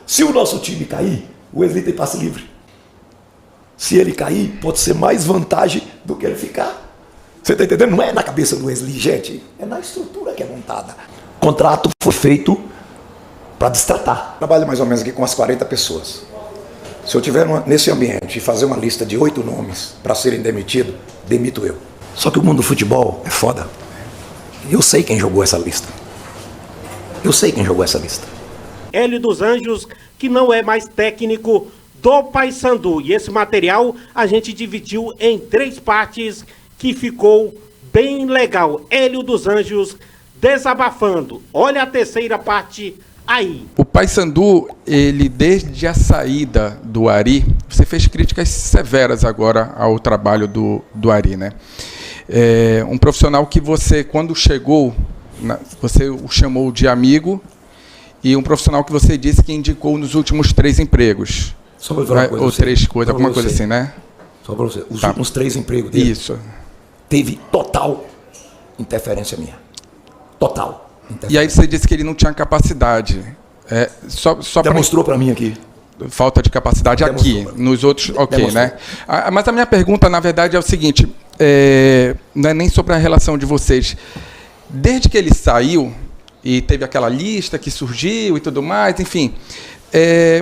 Se o nosso time cair, o Wesley tem passe livre. Se ele cair, pode ser mais vantagem do que ele ficar. Você está entendendo? Não é na cabeça do Wesley, gente. É na estrutura que é montada. O contrato foi feito para destratar. Trabalho mais ou menos aqui com umas 40 pessoas. Se eu estiver nesse ambiente e fazer uma lista de 8 nomes para serem demitidos, demito eu. Só que o mundo do futebol é foda. Eu sei quem jogou essa lista. Eu sei quem jogou essa lista. Hélio dos Anjos, que não é mais técnico do Paysandu. E esse material a gente dividiu em 3 partes, que ficou bem legal. Hélio dos Anjos desabafando. Olha a terceira parte aí. O Paysandu, ele desde a saída do Ari, você fez críticas severas agora ao trabalho do Ari, né? Um profissional que você, quando chegou, você o chamou de amigo, e um profissional que você disse que indicou nos últimos 3 empregos. Só para falar uma coisa, ou 3 coisas, alguma coisa assim, né? Só para você. Os últimos 3 empregos dele. Isso. Teve total interferência minha. Total. E aí você disse que ele não tinha capacidade. Só demonstrou para mim aqui. Falta de capacidade aqui. Nos outros, ok, demonstrou. Né? Mas a minha pergunta, na verdade, é o seguinte. Não é nem sobre a relação de vocês. Desde que ele saiu, e teve aquela lista que surgiu e tudo mais, enfim...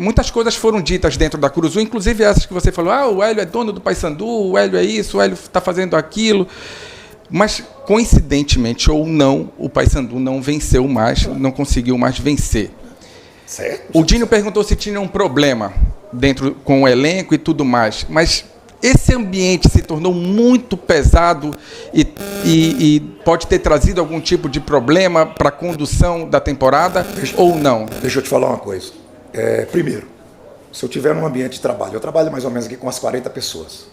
muitas coisas foram ditas dentro da Curuzu, inclusive essas que você falou, o Hélio é dono do Paysandu, o Hélio é isso, o Hélio está fazendo aquilo. Mas, coincidentemente ou não, o Paysandu não venceu mais, não conseguiu mais vencer. Certo. O Dinho perguntou se tinha um problema dentro com o elenco e tudo mais, mas esse ambiente se tornou muito pesado e pode ter trazido algum tipo de problema para a condução da temporada ou não? Deixa eu te falar uma coisa. Primeiro, se eu estiver num ambiente de trabalho, eu trabalho mais ou menos aqui com umas 40 pessoas.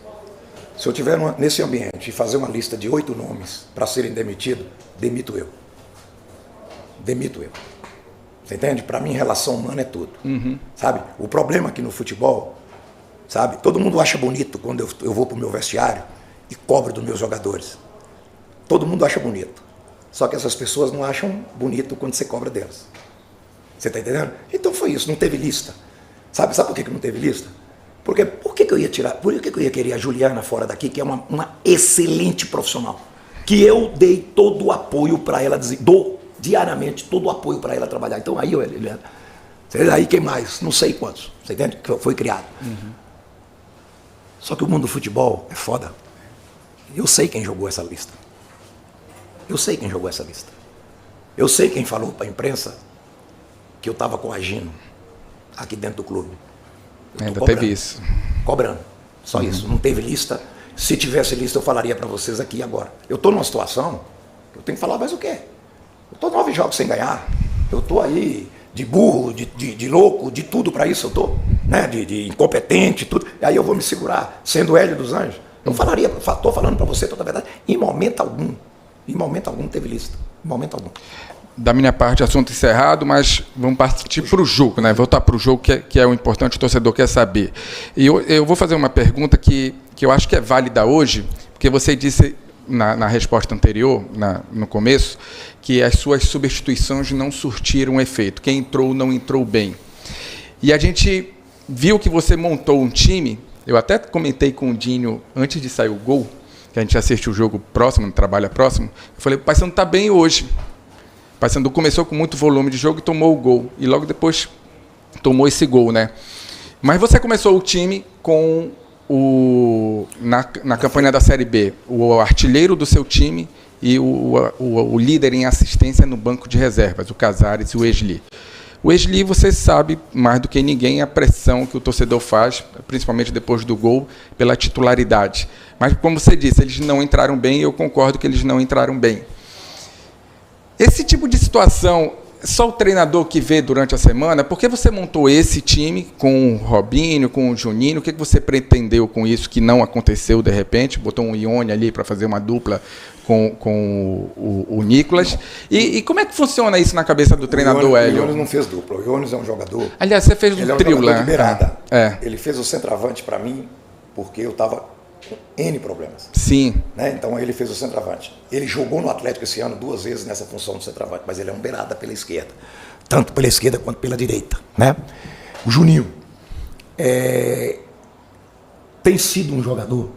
Se eu estiver nesse ambiente e fazer uma lista de 8 nomes para serem demitidos, demito eu. Demito eu. Você entende? Para mim, relação humana é tudo. Uhum. Sabe? O problema aqui no futebol, sabe? Todo mundo acha bonito quando eu vou para o meu vestiário e cobro dos meus jogadores. Todo mundo acha bonito. Só que essas pessoas não acham bonito quando você cobra delas. Você está entendendo? Então foi isso, não teve lista. Sabe por que não teve lista? Porque por que eu ia tirar? Por que eu ia querer a Juliana fora daqui, que é uma excelente profissional? Que eu dei todo o apoio para ela, dou diariamente todo o apoio para ela trabalhar. Então aí, aí quem mais? Não sei quantos. Você entende? Que foi criado. Uhum. Só que o mundo do futebol é foda. Eu sei quem jogou essa lista. Eu sei quem jogou essa lista. Eu sei quem falou para a imprensa que eu estava coagindo aqui dentro do clube. Ainda teve isso. Cobrando. Só isso. Não teve lista. Se tivesse lista, eu falaria para vocês aqui agora. Eu estou numa situação que eu tenho que falar mais o quê? Eu estou 9 jogos sem ganhar. Eu estou aí de burro, de louco, de tudo para isso. Eu estou, né, de incompetente, tudo. E aí eu vou me segurar, sendo Hélio dos Anjos. Eu falaria, estou falando para você toda a verdade. Em momento algum teve lista. Em momento algum. Da minha parte, assunto encerrado, mas vamos partir para o jogo, né? Voltar para o jogo, que é o importante, o torcedor quer saber. E eu vou fazer uma pergunta que eu acho que é válida hoje, porque você disse na resposta anterior, no começo, que as suas substituições não surtiram efeito. Quem entrou não entrou bem. E a gente viu que você montou um time, eu até comentei com o Dinho antes de sair o gol, que a gente assiste o jogo próximo, no trabalho próximo, eu falei, o Paysandu está bem hoje. O Paysandu começou com muito volume de jogo e tomou o gol. E logo depois tomou esse gol, né? Mas você começou o time com na campanha da Série B, o artilheiro do seu time e o líder em assistência no banco de reservas, o Casares e o Wesley. O Wesley, você sabe mais do que ninguém a pressão que o torcedor faz, principalmente depois do gol, pela titularidade. Mas, como você disse, eles não entraram bem e eu concordo que eles não entraram bem. Esse tipo de situação, só o treinador que vê durante a semana, por que você montou esse time com o Robinho, com o Juninho? O que você pretendeu com isso que não aconteceu de repente? Botou um Ione ali para fazer uma dupla com o Nicolas. E como é que funciona isso na cabeça do treinador Hélio? O Ione não fez dupla. O Ione é um jogador... Aliás, você fez um trio lá. De beirada. É. Ele fez o centroavante para mim porque eu estava com N problemas. Sim. Né? Então ele fez o centroavante. Ele jogou no Atlético esse ano 2 vezes nessa função do centroavante, mas ele é um beirada pela esquerda. Tanto pela esquerda quanto pela direita. Né? O Juninho tem sido um jogador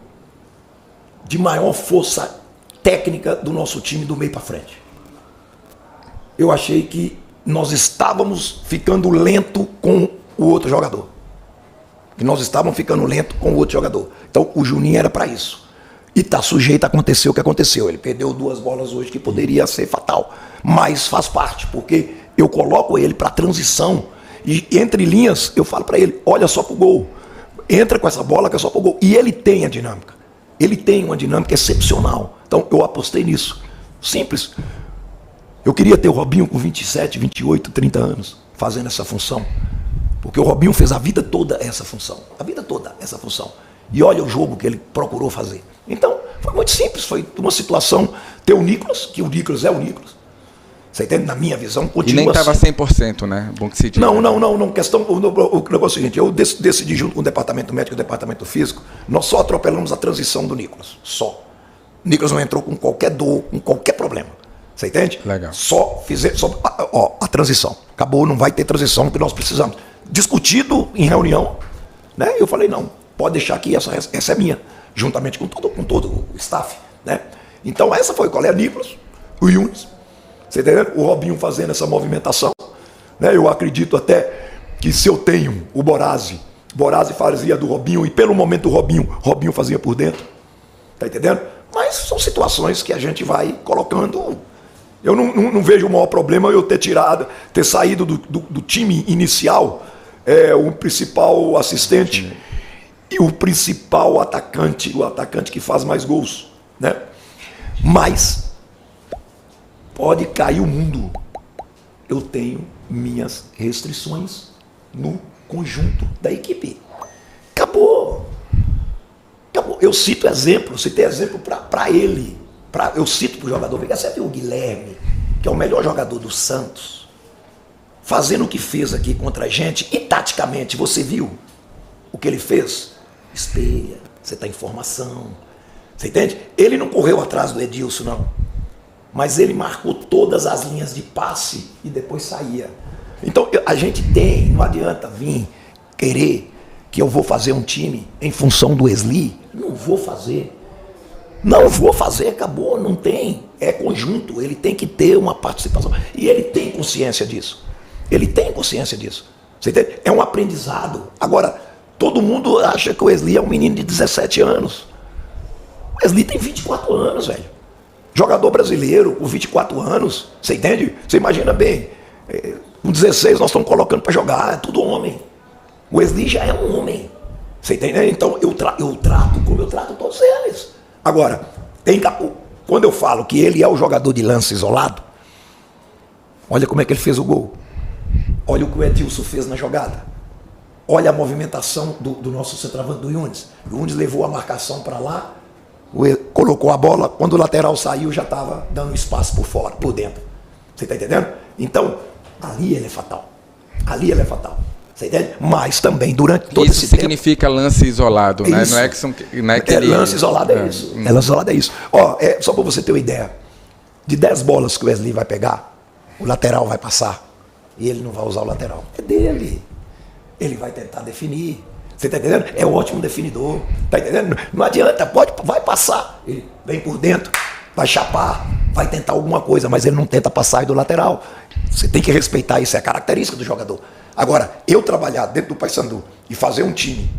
de maior força técnica do nosso time do meio para frente. Eu achei que nós estávamos ficando lento com o outro jogador. Que nós estávamos ficando lento com o outro jogador. Então o Juninho era para isso. E está sujeito a acontecer o que aconteceu. Ele perdeu 2 bolas hoje que poderia ser fatal. Mas faz parte, porque eu coloco ele para transição. E entre linhas eu falo para ele, olha só pro gol. Entra com essa bola que é só pro gol. E ele tem a dinâmica. Ele tem uma dinâmica excepcional. Então eu apostei nisso. Simples. Eu queria ter o Robinho com 27, 28, 30 anos fazendo essa função. Porque o Robinho fez a vida toda essa função. A vida toda essa função. E olha o jogo que ele procurou fazer. Então, foi muito simples. Foi uma situação ter o Nicolas, que o Nicolas é o Nicolas. Você entende? Na minha visão, continua. E nem estava 100%, né? Bom que se diga. Não. Questão, o negócio é o seguinte, eu decidi junto com o departamento médico e o departamento físico, nós só atropelamos a transição do Nicolas. Só. O Nicolas não entrou com qualquer dor, com qualquer problema. Você entende? Legal. Só a transição. Acabou, não vai ter transição, que nós precisamos. Discutido em reunião, né? Eu falei, não, pode deixar aqui, essa é minha, juntamente com todo o staff, né? Então essa foi qual é o Nicolas, o Yunis, você entendeu? O Robinho fazendo essa movimentação, né? Eu acredito até que se eu tenho o Borazzi fazia do Robinho, e pelo momento o Robinho fazia por dentro, tá entendendo? Mas são situações que a gente vai colocando. Eu não vejo o maior problema eu ter saído do time inicial, o principal assistente e o principal atacante, o atacante que faz mais gols, né? Mas pode cair o mundo. Eu tenho minhas restrições no conjunto da equipe. Acabou. Eu cito exemplo, citei exemplo para ele. Eu cito para o jogador, você viu o Guilherme, que é o melhor jogador do Santos, fazendo o que fez aqui contra a gente, e taticamente, você viu o que ele fez? Espelha, você está em formação, você entende? Ele não correu atrás do Edilson, não, mas ele marcou todas as linhas de passe e depois saía. Então a gente tem, não adianta vir querer que eu vou fazer um time em função do Wesley, não vou fazer. Não vou fazer, acabou, não tem. É conjunto, ele tem que ter uma participação. E ele tem consciência disso. Ele tem consciência disso. Você entende? É um aprendizado. Agora, todo mundo acha que o Wesley é um menino de 17 anos. O Wesley tem 24 anos, velho. Jogador brasileiro com 24 anos. Você entende? Você imagina bem. Com 16 nós estamos colocando para jogar, é tudo homem. O Wesley já é um homem. Você entende? Então eu trato como eu trato todos eles. Agora, quando eu falo que ele é o jogador de lance isolado, olha como é que ele fez o gol. Olha o que o Edilson fez na jogada. Olha a movimentação do nosso centroavante, do Yunis. O Yunis levou a marcação para lá, colocou a bola, quando o lateral saiu já estava dando espaço por fora, por dentro. Você está entendendo? Então, ali ele é fatal. Ali ele é fatal. Você entende? Mas também, durante todo esse tempo... Isso significa lance isolado, né? Não é que são... Lance isolado é isso. Lance isolado é isso. Só para você ter uma ideia, de 10 bolas que o Wesley vai pegar, o lateral vai passar, e ele não vai usar o lateral. É dele. Ele vai tentar definir. Você está entendendo? É um ótimo definidor. Está entendendo? Não adianta, vai passar. Ele vem por dentro, vai chapar, vai tentar alguma coisa, mas ele não tenta passar do lateral. Você tem que respeitar isso, é a característica do jogador. Agora, eu trabalhar dentro do Paysandu e fazer um time,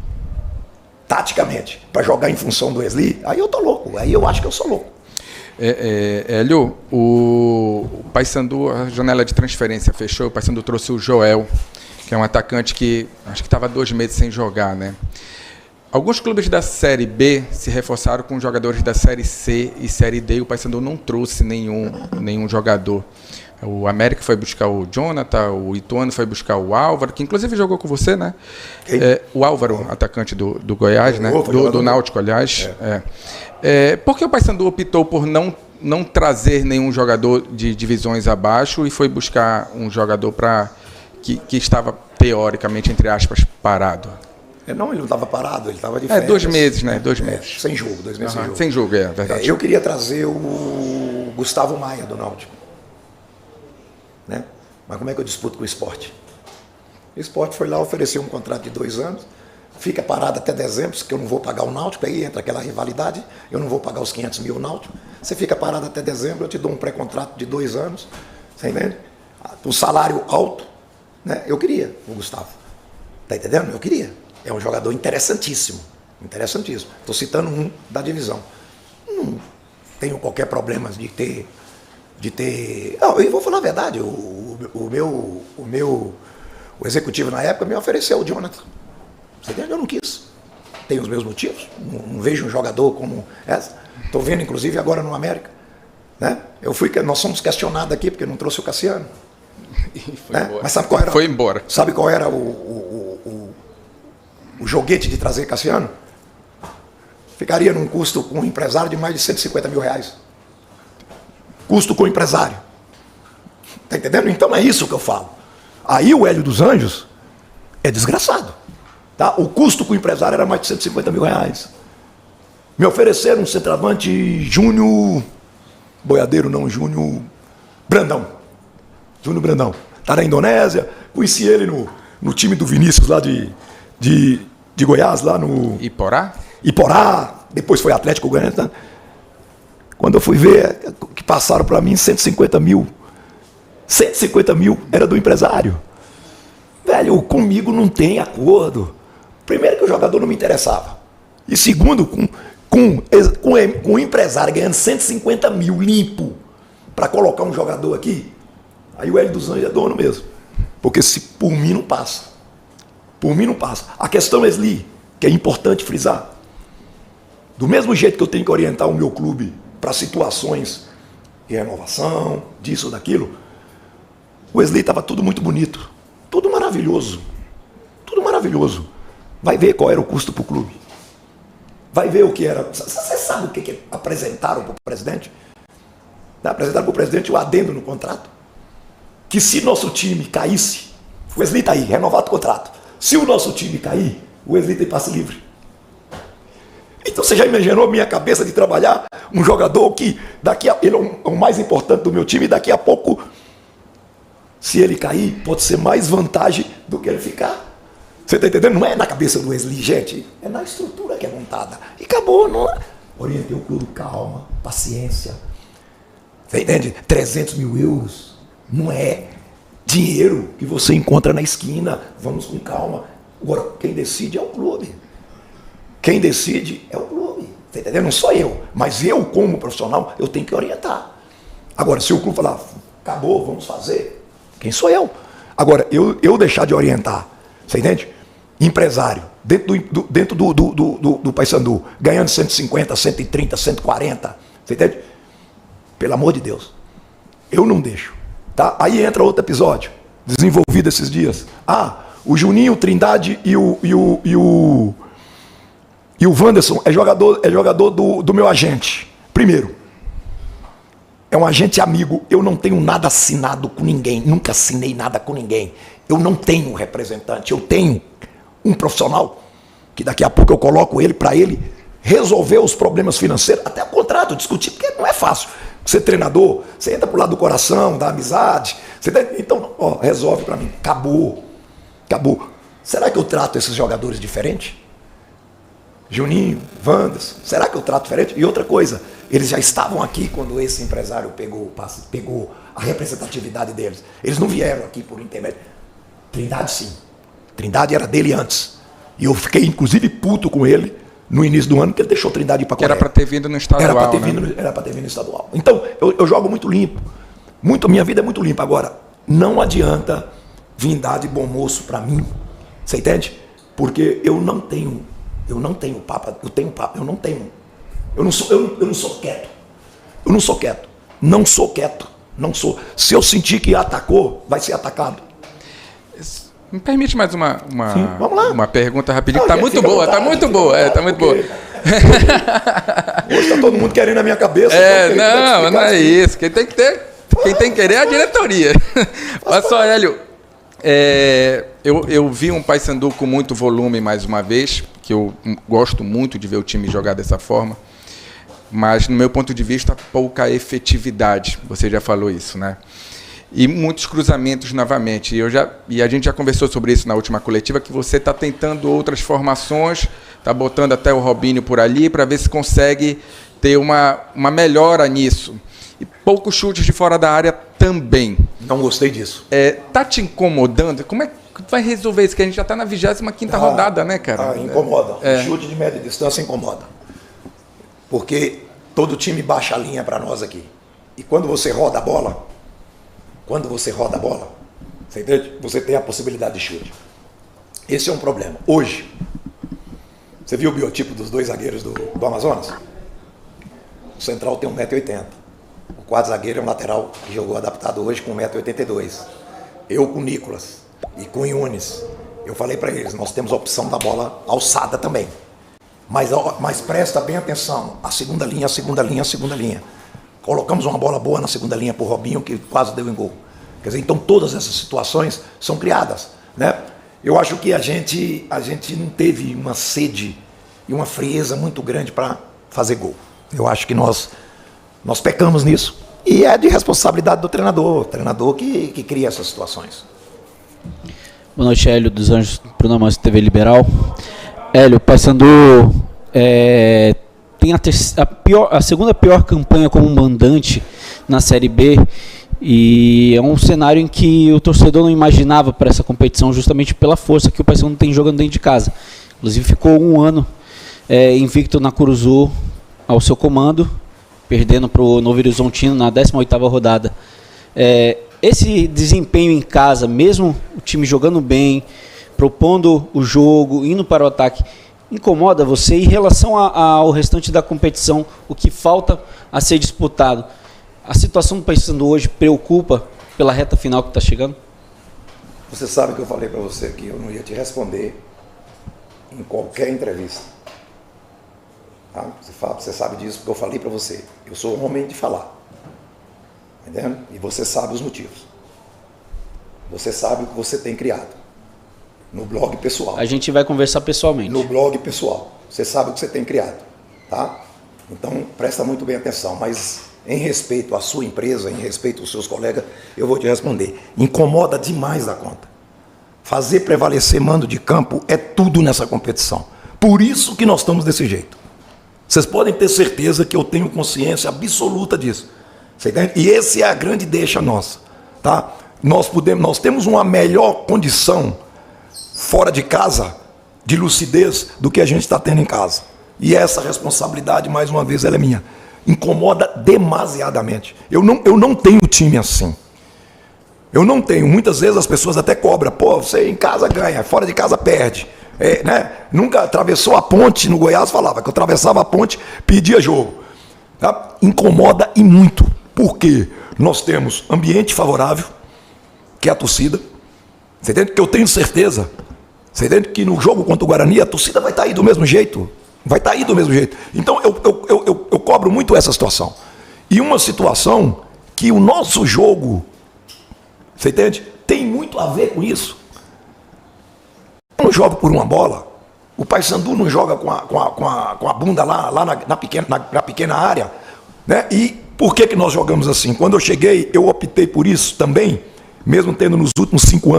taticamente, para jogar em função do Wesley, aí eu tô louco, aí eu acho que eu sou louco. Hélio, o Paysandu, a janela de transferência fechou, o Paysandu trouxe o Joel, que é um atacante que acho que estava 2 meses sem jogar, né? Alguns clubes da Série B se reforçaram com jogadores da Série C e Série D, e o Paysandu não trouxe nenhum jogador. O América foi buscar o Jonathan, o Ituano foi buscar o Álvaro, que inclusive jogou com você, né? O Álvaro, atacante do Goiás, né? Do Náutico, aliás. Por que o Paysandu optou por não trazer nenhum jogador de divisões abaixo e foi buscar um jogador que estava, teoricamente, entre aspas, parado? Não, ele não estava parado, ele estava de férias. 2 meses, né? 2 meses. Sem jogo, 2 meses sem jogo. Sem jogo, é verdade. Eu queria trazer o Gustavo Maia, do Náutico. Né? Mas como é que eu disputo com o Sport? O Sport foi lá, ofereceu um contrato de 2 anos, fica parado até dezembro, que eu não vou pagar o Náutico, aí entra aquela rivalidade, eu não vou pagar os 500 mil Náutico, você fica parado até dezembro, eu te dou um pré-contrato de 2 anos, você entende? O salário alto, né? Eu queria o Gustavo, tá entendendo? Eu queria, é um jogador interessantíssimo, estou citando um da divisão, não tenho qualquer problema de ter... Não, eu vou falar a verdade, o executivo na época me ofereceu o Jonathan. Você entende? Eu não quis. Tenho os meus motivos. Não vejo um jogador como essa. Estou vendo, inclusive, agora no América. Né? Nós somos questionados aqui porque não trouxe o Cassiano. Né? Mas sabe qual era? Foi embora. Sabe qual era o joguete de trazer Cassiano? Ficaria num custo com um empresário de mais de 150 mil reais. Custo com o empresário. Está entendendo? Então é isso que eu falo. Aí o Hélio dos Anjos é desgraçado. Tá? O custo com o empresário era mais de 150 mil reais. Me ofereceram um centroavante Júnior Boiadeiro, não, Júnior Brandão. Júnior Brandão. Está na Indonésia. Conheci ele no time do Vinícius lá de Goiás, lá no... Iporá. Depois foi Atlético Goianiense. Tá? Quando eu fui ver, que passaram para mim 150 mil. 150 mil era do empresário. Velho, comigo não tem acordo. Primeiro que o jogador não me interessava. E segundo, com o empresário ganhando 150 mil limpo para colocar um jogador aqui, aí o Hélio dos Anjos é dono mesmo. Porque se por mim não passa. Por mim não passa. A questão, Wesley, que é importante frisar. Do mesmo jeito que eu tenho que orientar o meu clube para situações de renovação, disso ou daquilo, o Wesley estava tudo muito bonito. Tudo maravilhoso. Tudo maravilhoso. Vai ver qual era o custo para o clube. Vai ver o que era. Você sabe o que apresentaram para o presidente? Apresentaram para o presidente o adendo no contrato. Que se nosso time caísse, o Wesley está aí, renovado o contrato. Se o nosso time cair, o Wesley tem passe livre. Então você já imaginou a minha cabeça de trabalhar um jogador que ele é o mais importante do meu time e daqui a pouco, se ele cair, pode ser mais vantagem do que ele ficar. Você está entendendo? Não é na cabeça do Wesley, gente. É na estrutura que é montada. E acabou, não é? Orientei o clube, calma, paciência. Você entende? 300 mil euros não é dinheiro que você encontra na esquina. Vamos com calma. Agora, quem decide é o clube. Quem decide é o clube. Está entendendo? Não sou eu. Mas eu, como profissional, eu tenho que orientar. Agora, se o clube falar, acabou, vamos fazer, quem sou eu? Agora, eu deixar de orientar, você entende? Empresário, dentro do Paysandu, ganhando 150, 130, 140, você entende? Pelo amor de Deus, eu não deixo. Tá? Aí entra outro episódio, desenvolvido esses dias. O Juninho, o Trindade e o Wanderson é jogador do meu agente. Primeiro, é um agente amigo, eu não tenho nada assinado com ninguém, nunca assinei nada com ninguém. Eu não tenho representante, eu tenho um profissional que daqui a pouco eu coloco ele para ele resolver os problemas financeiros, até o contrato, discutir, porque não é fácil. Você é treinador, você entra pro lado do coração, da amizade, então, resolve para mim. Acabou. Será que eu trato esses jogadores diferente? Juninho, Wanderson, será que eu trato diferente? E outra coisa, eles já estavam aqui quando esse empresário pegou a representatividade deles. Eles não vieram aqui por intermédio. Trindade sim. Trindade era dele antes. E eu fiquei inclusive puto com ele no início do ano, que ele deixou Trindade ir para Coreia. Era para ter vindo no estadual. Era para ter vindo no estadual. Então, eu jogo muito limpo. Minha vida é muito limpa. Agora, não adianta vir dar de bom moço para mim. Você entende? Porque eu não tenho papo. Eu tenho papo, eu não tenho. Eu não sou quieto. Não sou quieto. Se eu sentir que atacou, vai ser atacado. Me permite mais uma vamos lá. Uma pergunta rapidinho. Está muito boa. Está muito boa. Hoje está todo mundo querendo a minha cabeça. Não é isso. Quem tem que querer é a diretoria. Olha só, Hélio. Eu vi um Paysandu com muito volume mais uma vez, que eu gosto muito de ver o time jogar dessa forma, mas no meu ponto de vista pouca efetividade, você já falou isso, né? e muitos cruzamentos novamente. E a gente já conversou sobre isso na última coletiva, que você está tentando outras formações, está botando até o Robinho por ali para ver se consegue ter uma melhora nisso. E poucos chutes de fora da área também. Não gostei disso. Tá te incomodando? Como é que vai resolver isso? Que a gente já está na 25ª rodada, né, cara? Incomoda. Chute de média distância incomoda. Porque todo time baixa a linha para nós aqui. E quando você roda a bola, você entende? Você tem a possibilidade de chute. Esse é um problema. Hoje, você viu o biotipo dos 2 zagueiros do Amazonas? O central tem 1,80 m. O quarto zagueiro é um lateral que jogou adaptado hoje com 1,82 m. Eu com o Nicolas e com o Yunis, eu falei para eles, nós temos a opção da bola alçada também. Mas presta bem atenção, a segunda linha. Colocamos uma bola boa na segunda linha para o Robinho, que quase deu em gol. Quer dizer, então todas essas situações são criadas, né? Eu acho que a gente não teve uma sede e uma frieza muito grande para fazer gol. Eu acho que nós pecamos nisso. E é de responsabilidade do treinador, o treinador que cria essas situações. Boa noite, Hélio dos Anjos, Pronamance TV Liberal. Hélio, o Paysandu tem a segunda pior campanha como mandante na Série B, e é um cenário em que o torcedor não imaginava para essa competição, justamente pela força que o Paysandu tem jogando dentro de casa. Inclusive ficou um ano invicto na Curuzu ao seu comando, perdendo para o Novo Horizontino na 18ª rodada. Esse desempenho em casa, mesmo o time jogando bem, propondo o jogo, indo para o ataque, incomoda você? Em relação ao restante da competição, o que falta a ser disputado, a situação do Paysandu hoje preocupa pela reta final que está chegando? Você sabe que eu falei para você que eu não ia te responder em qualquer entrevista. Tá? Você sabe disso porque eu falei para você. Eu sou um homem de falar. Entendeu? E você sabe os motivos. Você sabe o que você tem criado. No blog pessoal. A gente vai conversar pessoalmente. No blog pessoal. Você sabe o que você tem criado. Tá? Então, presta muito bem atenção. Mas, em respeito à sua empresa, em respeito aos seus colegas, eu vou te responder. Incomoda demais da conta. Fazer prevalecer mando de campo é tudo nessa competição. Por isso que nós estamos desse jeito. Vocês podem ter certeza que eu tenho consciência absoluta disso. Você entende? E essa é a grande deixa nossa. Tá? Nós temos uma melhor condição fora de casa de lucidez do que a gente está tendo em casa. E essa responsabilidade, mais uma vez, ela é minha. Incomoda demasiadamente. Eu não tenho time assim. Eu não tenho. Muitas vezes as pessoas até cobram. Pô, você em casa ganha, fora de casa perde. Né? Nunca atravessou a ponte no Goiás, falava que eu atravessava a ponte, pedia jogo. Tá? Incomoda e muito. Por quê? Nós temos ambiente favorável, que é a torcida. Você entende? Que eu tenho certeza. Você entende? Que no jogo contra o Guarani a torcida vai estar aí do mesmo jeito. Vai estar aí do mesmo jeito. Então eu cobro muito essa situação. E uma situação que o nosso jogo, você entende? Tem muito a ver com isso. Eu não jogo por uma bola. O Paysandu não joga com a bunda lá na pequena área. Né? E por que nós jogamos assim? Quando eu cheguei, eu optei por isso também, mesmo tendo nos últimos 5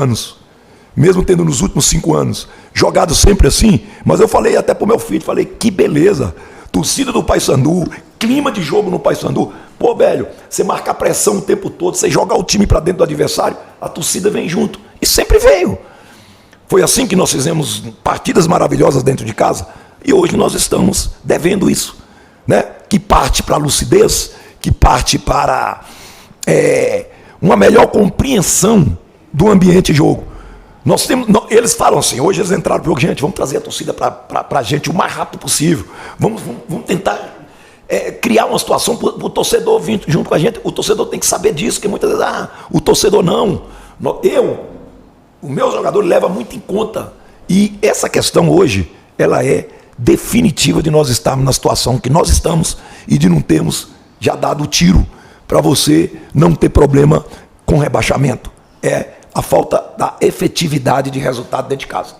anos, jogado sempre assim, mas eu falei até pro meu filho, falei, que beleza, torcida do Paysandu, clima de jogo no Paysandu. Pô, velho, você marcar pressão o tempo todo, você jogar o time para dentro do adversário, a torcida vem junto. E sempre veio. Foi assim que nós fizemos partidas maravilhosas dentro de casa, e hoje nós estamos devendo isso, né? Que parte para a lucidez, que parte para uma melhor compreensão do ambiente de jogo. Eles falam assim, hoje eles entraram pro jogo, gente, vamos trazer a torcida para a gente o mais rápido possível, vamos tentar criar uma situação para o torcedor vir junto com a gente. O torcedor tem que saber disso, que muitas vezes, o torcedor não. O meu jogador leva muito em conta. E essa questão hoje, ela é definitiva de nós estarmos na situação que nós estamos e de não termos já dado o tiro para você não ter problema com rebaixamento. É a falta da efetividade de resultado dentro de casa.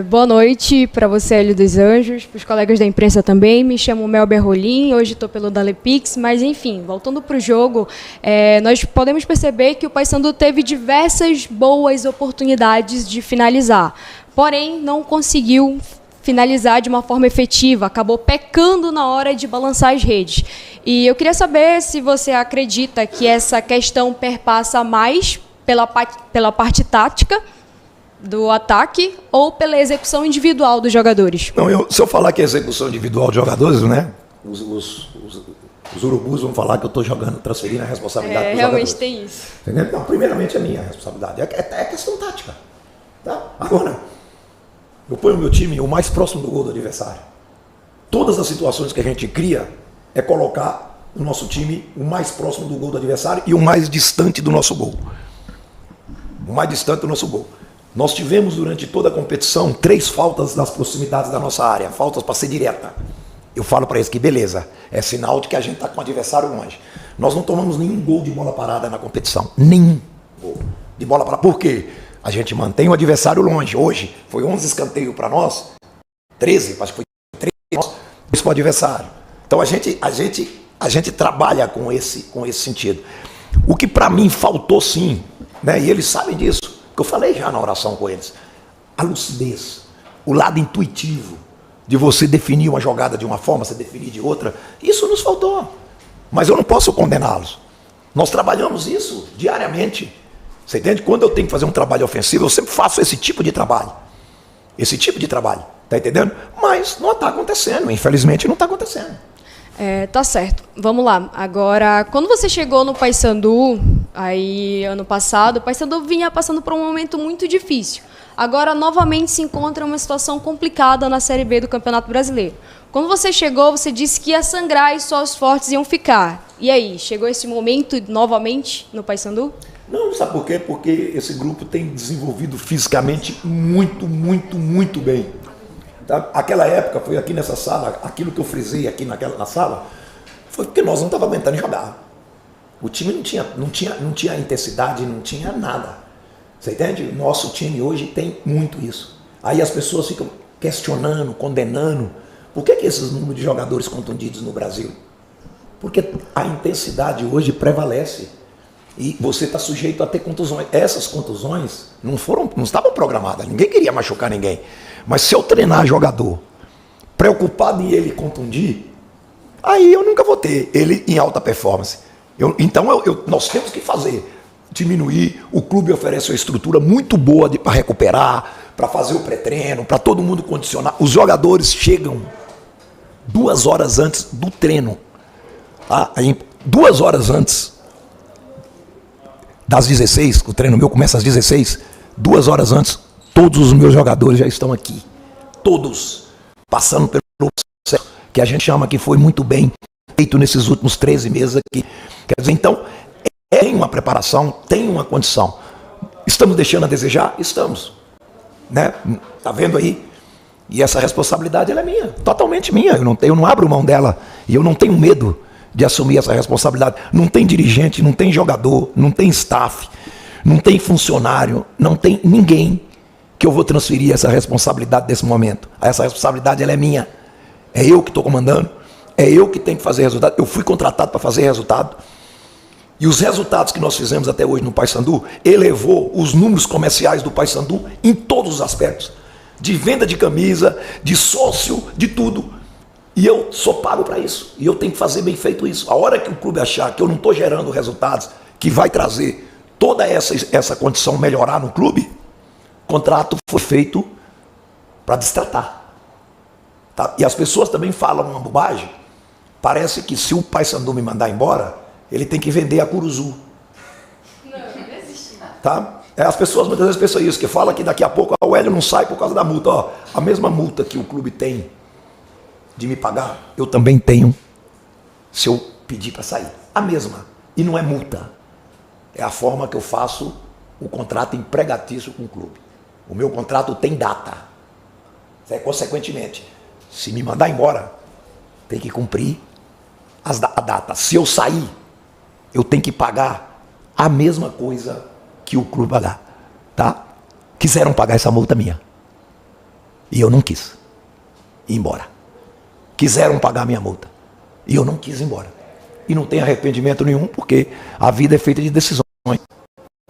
Boa noite para você, Hélio dos Anjos, para os colegas da imprensa também. Me chamo Melber Rolim, hoje estou pelo Dalepix, mas enfim, voltando para o jogo, nós podemos perceber que o Paysandu teve diversas boas oportunidades de finalizar, porém não conseguiu finalizar de uma forma efetiva, acabou pecando na hora de balançar as redes. E eu queria saber se você acredita que essa questão perpassa mais pela parte tática do ataque ou pela execução individual dos jogadores? Não, se eu falar que é execução individual de jogadores, né? Os urubus vão falar que eu estou transferindo a responsabilidade para os realmente jogadores. tem isso. Entendeu? Não, primeiramente é minha responsabilidade. É questão tática. Tá? Agora, eu ponho o meu time o mais próximo do gol do adversário. Todas as situações que a gente cria é colocar o nosso time o mais próximo do gol do adversário e o mais distante do nosso gol. O mais distante do nosso gol. Nós tivemos durante toda a competição 3 faltas nas proximidades da nossa área, faltas para ser direta. Eu falo para eles que beleza, é sinal de que a gente está com o adversário longe. Nós não tomamos nenhum gol de bola parada na competição, nenhum gol de bola parada. Por quê? A gente mantém o adversário longe. Hoje foi 11 escanteios para nós, 13, acho que foi 13 para o adversário. Então a gente trabalha com esse sentido. O que para mim faltou sim, né, e eles sabem disso, que eu falei já na oração com eles, a lucidez, o lado intuitivo de você definir uma jogada de uma forma, você definir de outra, isso nos faltou. Mas eu não posso condená-los. Nós trabalhamos isso diariamente. Você entende? Quando eu tenho que fazer um trabalho ofensivo, eu sempre faço esse tipo de trabalho. Esse tipo de trabalho. Tá entendendo? Mas não está acontecendo. Infelizmente não está acontecendo. Tá certo. Vamos lá. Agora, quando você chegou no Paysandu, aí ano passado, o Paysandu vinha passando por um momento muito difícil. Agora, novamente, se encontra uma situação complicada na Série B do Campeonato Brasileiro. Quando você chegou, você disse que ia sangrar e só os fortes iam ficar. E aí, chegou esse momento novamente no Paysandu? Não, sabe por quê? Porque esse grupo tem desenvolvido fisicamente muito, muito, muito bem. Tá? Aquela época, foi aqui nessa sala, aquilo que eu frisei aqui na sala, foi porque nós não estávamos aguentando jogar. O time não tinha intensidade, não tinha nada. Você entende? O nosso time hoje tem muito isso. Aí as pessoas ficam questionando, condenando. Por que esses números de jogadores contundidos no Brasil? Porque a intensidade hoje prevalece. E você está sujeito a ter contusões. Essas contusões não estavam programadas. Ninguém queria machucar ninguém. Mas se eu treinar jogador preocupado em ele contundir, aí eu nunca vou ter ele em alta performance. Então nós temos que diminuir. O clube oferece uma estrutura muito boa para recuperar, para fazer o pré-treino, para todo mundo condicionar. Os jogadores chegam 2 horas antes do treino. Tá? 2 horas antes das 16, o treino meu começa às 16, 2 horas antes, todos os meus jogadores já estão aqui. Todos. Passando pelo processo que a gente chama que foi muito bem feito nesses últimos 13 meses aqui. Quer dizer, então, tem uma preparação, tem uma condição. Estamos deixando a desejar? Estamos. Né? Tá vendo aí? E essa responsabilidade ela é minha, totalmente minha. Eu não abro mão dela e eu não tenho medo de assumir essa responsabilidade. Não tem dirigente, não tem jogador, não tem staff, não tem funcionário, não tem ninguém que eu vou transferir essa responsabilidade desse momento. Essa responsabilidade ela é minha. É eu que estou comandando, é eu que tenho que fazer resultado. Eu fui contratado para fazer resultado. E os resultados que nós fizemos até hoje no Paysandu elevou os números comerciais do Paysandu em todos os aspectos. De venda de camisa, de sócio, de tudo. E eu sou pago para isso. E eu tenho que fazer bem feito isso. A hora que o clube achar que eu não estou gerando resultados que vai trazer toda essa condição melhorar no clube, o contrato foi feito para destratar. Tá? E as pessoas também falam uma bobagem. Parece que se o Paysandu me mandar embora, ele tem que vender a Curuzu. Não existe. Tá? As pessoas muitas vezes pensam isso, que fala que daqui a pouco o Hélio não sai por causa da multa. Ó, a mesma multa que o clube tem de me pagar, eu também tenho se eu pedir para sair. A mesma. E não é multa. É a forma que eu faço o contrato empregatício com o clube. O meu contrato tem data. Consequentemente, se me mandar embora, tem que cumprir a data. Se eu sair, eu tenho que pagar a mesma coisa que o clube pagar. Tá? Quiseram pagar essa multa minha. E eu não quis ir embora. Quiseram pagar minha multa. E eu não quis ir embora. E não tenho arrependimento nenhum, porque a vida é feita de decisões. E eu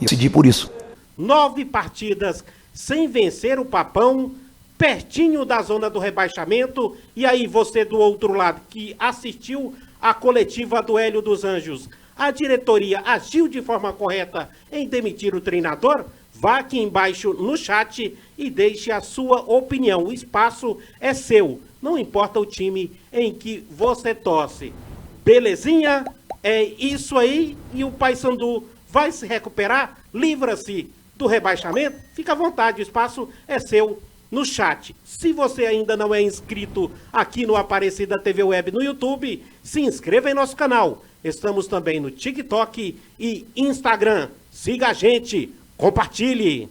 decidi por isso. 9 partidas sem vencer o Papão, pertinho da zona do rebaixamento. E aí você do outro lado que assistiu a coletiva do Hélio dos Anjos, a diretoria agiu de forma correta em demitir o treinador? Vá aqui embaixo no chat e deixe a sua opinião. O espaço é seu, não importa o time em que você torce. Belezinha? É isso aí. E o Paysandu vai se recuperar? Livra-se do rebaixamento? Fica à vontade, o espaço é seu no chat. Se você ainda não é inscrito aqui no Aparecida TV Web no YouTube, se inscreva em nosso canal. Estamos também no TikTok e Instagram. Siga a gente, compartilhe.